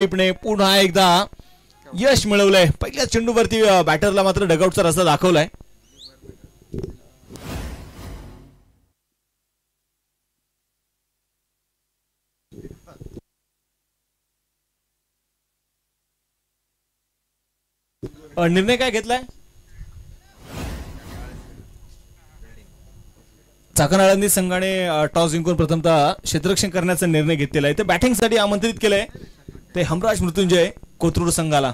ने पुन्हा एकदा यश मिळवलंय. पहिल्या चेंडूवरती बॅटरला मात्र डगआउटचा रस्ता दाखवलाय. निर्णय काय घेतलाय? चाकण आळंदी संघाने टॉस जिंकून प्रथमतः क्षेत्ररक्षण करण्याचा निर्णय घेतलेला आहे. ते बॅटिंगसाठी आमंत्रित केलंय ते हमराज मृत्युंजय कोथरूड संघाला.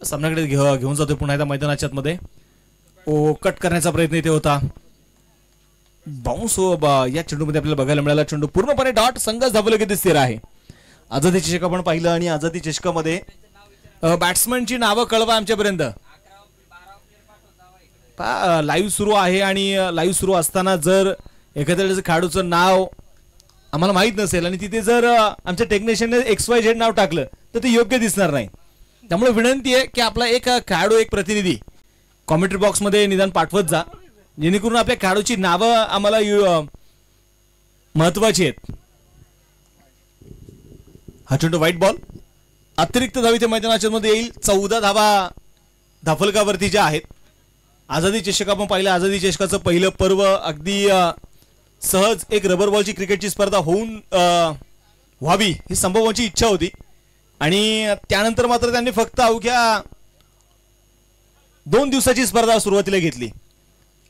सामन्याकडे घेऊन जातोय पुन्हा एकदा मैदानाच्या मध्ये. कट करण्याचा प्रयत्न इथे होता. बाउन्स या चेंडूमध्ये आपल्याला बघायला मिळाला. चेंडू पूर्णपणे डॉट. संघ धावलगती स्थिर आहे. आझादी चषक आपण पाहिलं आणि आझादी चषकामध्ये बॅट्समनची नावं कळवा आमच्यापर्यंत. लाईव्ह सुरू आहे आणि लाईव्ह सुरू असताना जर एखाद्या खेळाडूचं नाव आम्हाला माहित नसेल आणि तिथे जर आमच्या टेक्निशियनने XYZ नाव टाकलं तर ते योग्य दिसणार नाही. त्यामुळे विनंती आहे की आपला एक खेळाडू एक प्रतिनिधी कॉमेंट्री बॉक्स मध्ये निदान पाठवत जा, जेणेकरून आपल्या खेळाडूची नावं आम्हाला महत्वाची आहेत. हा चेंडू व्हाईट बॉल. अतिरिक्त धाव इथे मैदानाच्या मध्ये येईल. 14 धावा धाफलकावरती आहेत. आझादी चषक आपण पाहिलं. आझादी चषकाचं पहिलं पर्व अगदी सहज एक रबर बॉलची क्रिकेटची स्पर्धा होऊन व्हावी ही संभवाची इच्छा होती आणि त्यानंतर मात्र त्यांनी फक्त अवघ्या 2 दिवसाची स्पर्धा सुरुवातीला घेतली.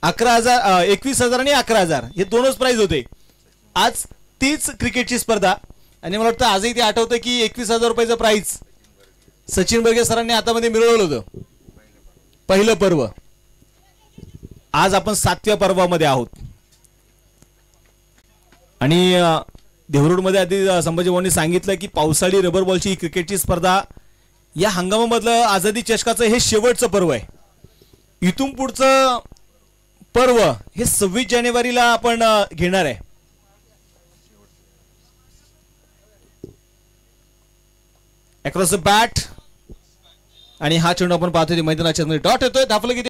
11,000 21,000 आणि 11,000 हे दोनच प्राइज होते. आज तीच क्रिकेटची स्पर्धा आणि मला वाटतं आजही ते आठवतं की 21,000 रुपयाचं प्राइज सचिन बर्गे सरांनी हातामध्ये मिळवलं होतं. पहिलं पर्व. आज आपण 7व्या पर्वामध्ये आहोत आणि देहरोडमध्ये आधी संभाजी भाऊंनी सांगितलं की पावसाळी रबर बॉलची क्रिकेटची स्पर्धा या हंगामामधलं आझादी चषकाचं हे शेवटचं पर्व आहे. इथून पुढचं पर्व हे 26 जानेवारीला आपण घेणार आहे. अक्रॉस द बॅट आणि हा चेंडू आपण पाहतोय मैदानाच्या मध्ये डॉट येतोय. धाफलं किती